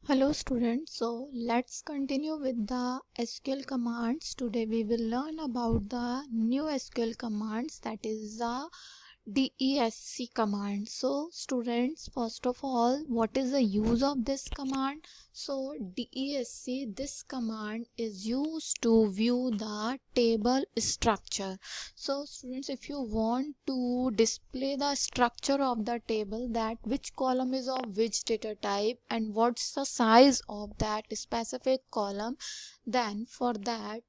Hello students, so let's continue with the SQL commands. Today we will learn about the new SQL commands, that is the DESC command. So students, first of all, what is the use of this command? So DESC, this command is used to view the table structure. So students, if you want to display the structure of the table, that which column is of which data type and what's the size of that specific column, then for that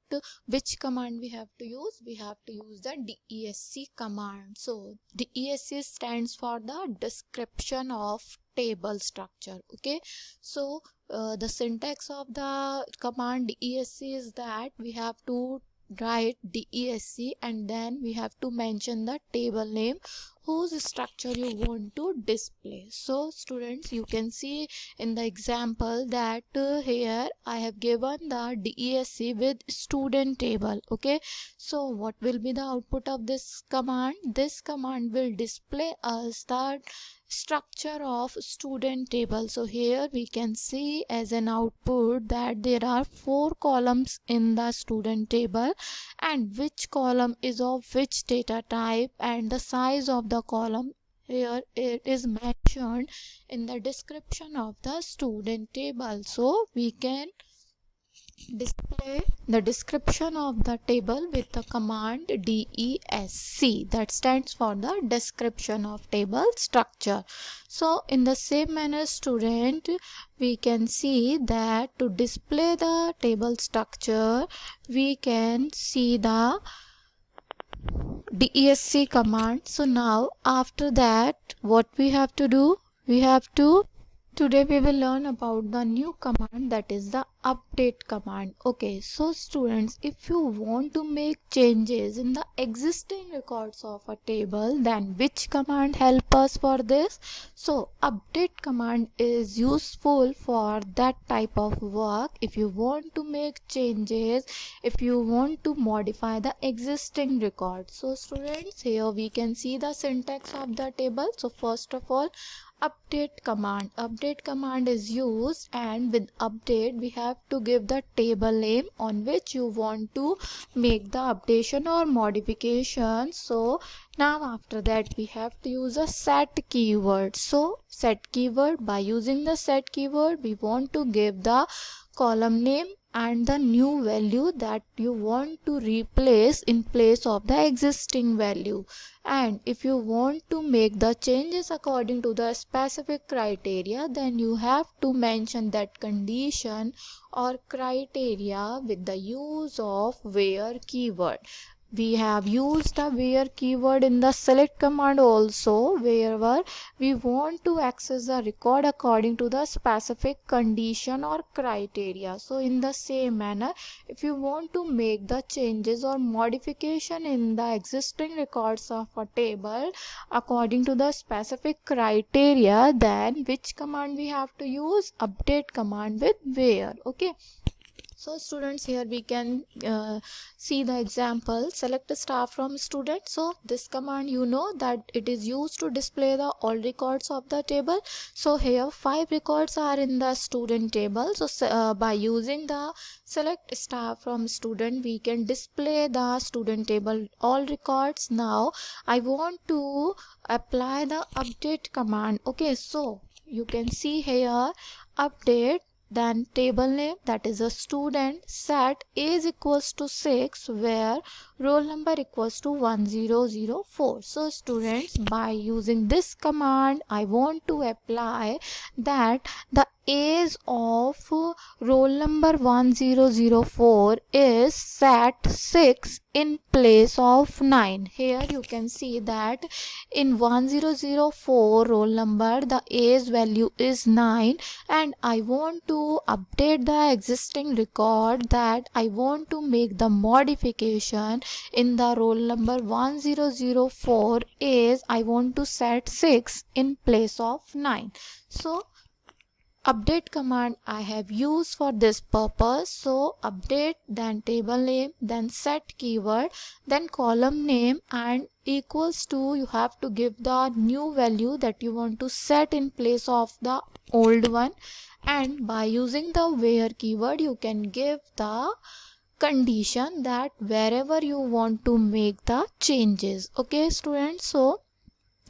which command we have to use? We have to use the DESC command. So DESC stands for the description of table structure. Okay, so the syntax of the command DESC is that we have to write DESC and then we have to mention the table name whose structure you want to display. So students, you can see in the example that here I have given the DESC with student table. Okay, so what will be the output of this command? This command will display us the structure of student table. So here we can see as an output that there are 4 columns in the student table, and which column is of which data type and the size of the column here it is mentioned in the description of the student table. So we can display the description of the table with the command DESC, that stands for the description of table structure. So in the same manner student, we can see that to display the table structure we can see the DESC command. So now after that what we have to do? Today we will learn about the new command, that is the update command. Okay, so students, if you want to make changes in the existing records of a table, then which command help us for this? So update command is useful for that type of work. If you want to make changes, if you want to modify the existing record. So students, here we can see the syntax of the table. So first of all, update command is used, and with update we have to give the table name on which you want to make the updation or modification. So now after that we have to use a set keyword. So set keyword, by using the set keyword we want to give the column name and the new value that you want to replace in place of the existing value. And if you want to make the changes according to the specific criteria, then you have to mention that condition or criteria with the use of where keyword. We have used the where keyword in the select command also, wherever we want to access the record according to the specific condition or criteria. So in the same manner, if you want to make the changes or modification in the existing records of a table according to the specific criteria, then which command we have to use? Update command with where. Okay, so students, here we can see the example, select a star from student. So this command, you know that it is used to display the all records of the table. So here 5 records are in the student table. So by using the select star from student, we can display the student table all records. Now I want to apply the update command. Okay, so you can see here update, then table name, that is a student, set age equals to 6 where roll number equals to 1004. So students, by using this command I want to apply that the age of roll number 1004 is set 6 in place of 9. Here you can see that in 1004 roll number the age value is 9, and I want to update the existing record, that I want to make the modification in the roll number 1004 is I want to set 6 in place of 9. So update command I have used for this purpose. So update, then table name, then set keyword, then column name, and equals to, you have to give the new value that you want to set in place of the old one, and by using the where keyword you can give the condition that wherever you want to make the changes. Okay students, so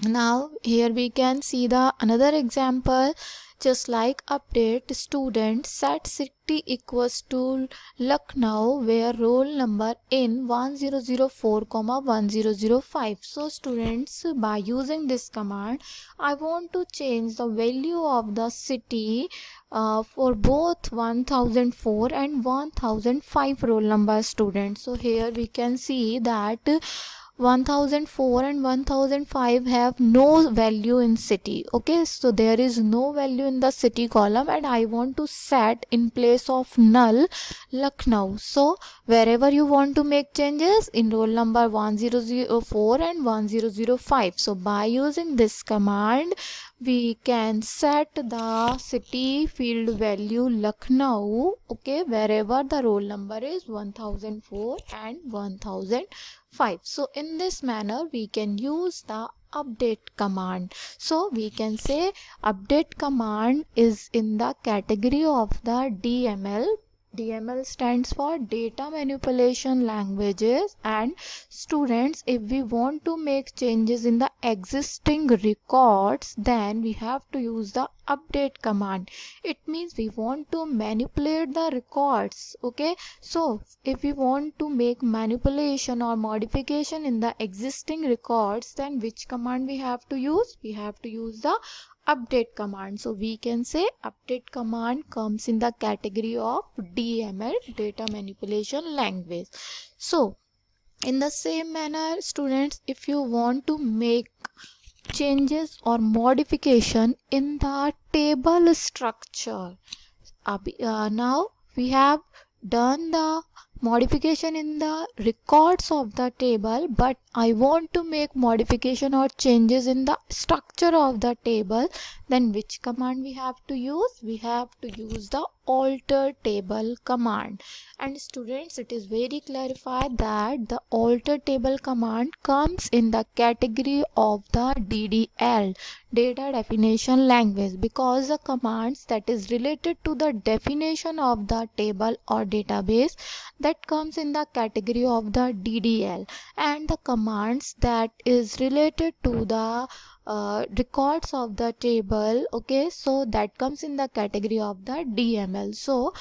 now here we can see the another example. Just like update student set city equals to Lucknow where roll number in 1004 1005. So students, by using this command I want to change the value of the city for both 1004 and 1005 roll number students. So here we can see that 1004 and 1005 have no value in city. Okay, so there is no value in the city column and I want to set in place of null Lucknow. So wherever you want to make changes in roll number 1004 and 1005, so by using this command we can set the city field value Lucknow, okay, wherever the roll number is 1004 and 1005. So in this manner we can use the update command. So we can say update command is in the category of the DML. DML stands for data manipulation languages, and students, if we want to make changes in the existing records, then we have to use the update command. It means we want to manipulate the records. Okay, so if we want to make manipulation or modification in the existing records, then which command we have to use? We have to use the update command. So we can say update command comes in the category of DML, data manipulation language. So in the same manner students, if you want to make changes or modification in the table structure, now we have done the modification in the records of the table, but I want to make modification or changes in the structure of the table, then which command we have to use? We have to use the alter table command. And students, it is very clarified that the alter table command comes in the category of the DDL, data definition language, because the commands that is related to the definition of the table or database, that comes in the category of the DDL, and the commands that is related to the records of the table, okay, so that comes in the category of the DML. So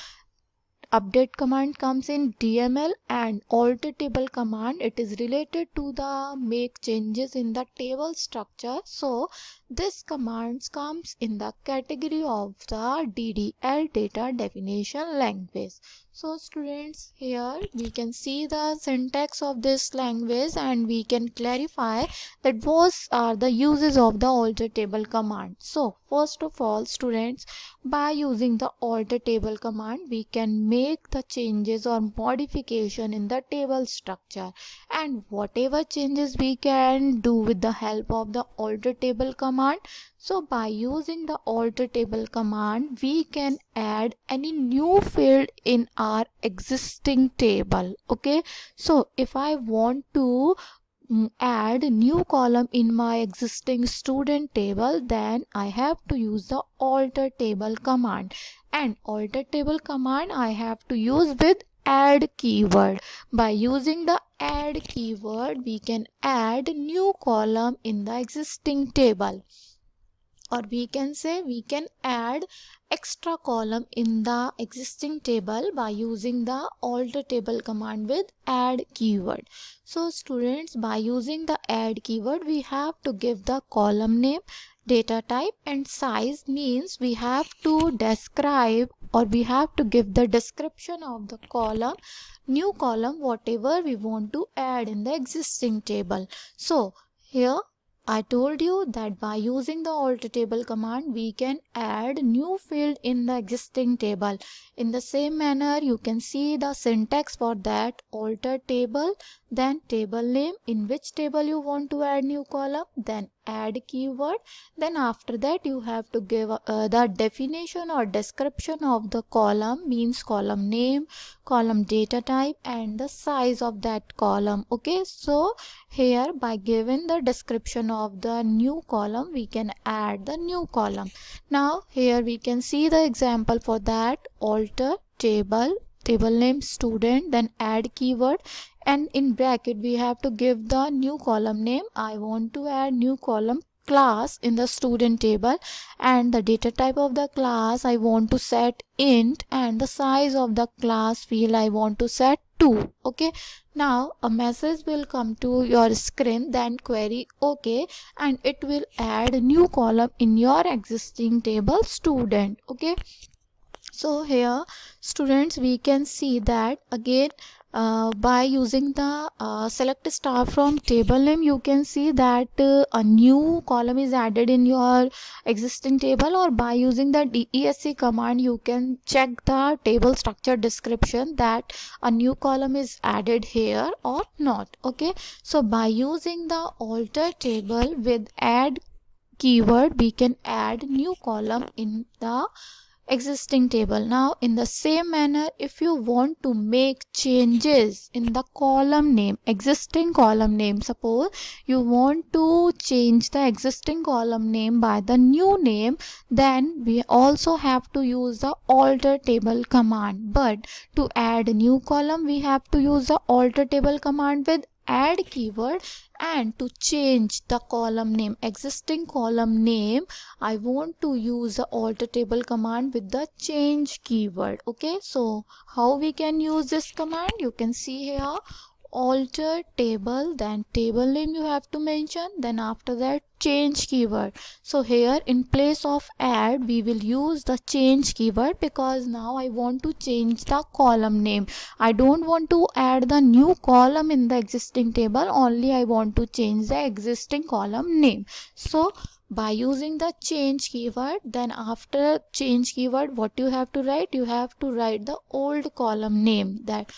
update command comes in DML, and alter table command, it is related to the make changes in the table structure, so this commands comes in the category of the DDL, data definition language. So students, here we can see the syntax of this language and we can clarify that what are the uses of the alter table command. So first of all students, by using the alter table command we can make the changes or modification in the table structure, and whatever changes we can do with the help of the alter table command. So by using the alter table command we can add any new field in our existing table. Okay, so if I want to add new column in my existing student table, then I have to use the alter table command, and alter table command I have to use with add keyword. By using the add keyword we can add new column in the existing table, or we can say we can add extra column in the existing table by using the alter table command with add keyword. So students, by using the add keyword we have to give the column name, data type and size, means we have to describe or we have to give the description of the column, new column, whatever we want to add in the existing table. So here I told you that by using the alter table command we can add new field in the existing table. In the same manner you can see the syntax for that: alter table, then table name, in which table you want to add new column, then add keyword. Then after that you have to give the definition or description of the column, means column name, column data type, and the size of that column. Okay, so here by giving the description of the new column we can add the new column. Now here we can see the example for that. Alter table, table name student, then add keyword, and in bracket we have to give the new column name. I want to add new column class in the student table, and the data type of the class I want to set int, and the size of the class field I want to set 2. Okay, now a message will come to your screen, then query OK, and it will add a new column in your existing table student. Okay, so here students we can see that again by using the select star from table name, you can see that a new column is added in your existing table, or by using the DESC command you can check the table structure description that a new column is added here or not. Okay, so by using the alter table with add keyword we can add new column in the existing table. Now in the same manner, if you want to make changes in the column name, existing column name, suppose you want to change the existing column name by the new name, then we also have to use the alter table command. But to add a new column we have to use the alter table command with add keyword, and to change the column name, existing column name, I want to use the alter table command with the change keyword. Okay, so how we can use this command? You can see here alter table, then table name you have to mention, then after that change keyword. So here in place of add we will use the change keyword, because now I want to change the column name. I don't want to add the new column in the existing table, only I want to change the existing column name. So by using the change keyword, then after change keyword what you have to write? You have to write the old column name that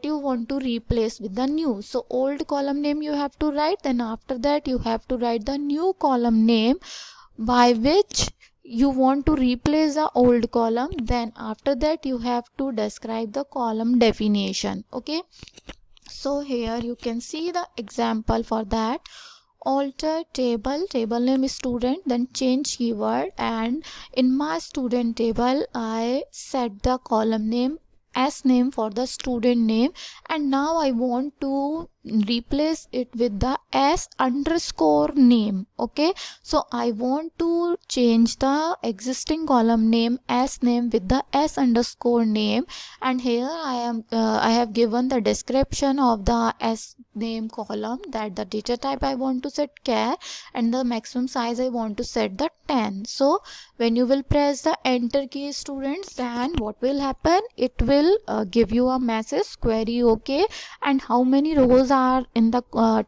you want to replace with the new. So old column name you have to write, then after that you have to write the new column name by which you want to replace the old column. Then after that you have to describe the column definition. Okay, so here you can see the example for that. Alter table, table name is student, then change keyword, and in my student table I set the column name as name for the student name, and now I want to replace it with the s underscore name. Okay, so I want to change the existing column name as name with the s underscore name, and here I have given the description of the s name column, that the data type I want to set char, and the maximum size I want to set the 10. So when you will press the enter key students, then what will happen? It will give you a message query OK, and how many rows are in the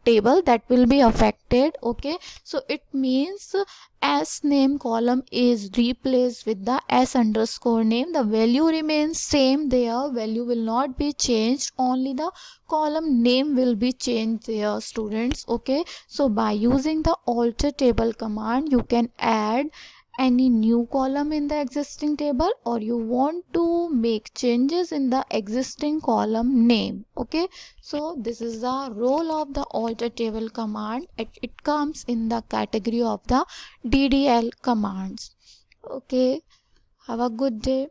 table, that will be affected. Okay, so it means s name column is replaced with the s underscore name. The value remains same there, value will not be changed, only the column name will be changed there students. Okay, so by using the alter table command you can add any new column in the existing table, or you want to make changes in the existing column name. Okay, so this is the role of the alter table command. It comes in the category of the DDL commands. Okay, have a good day.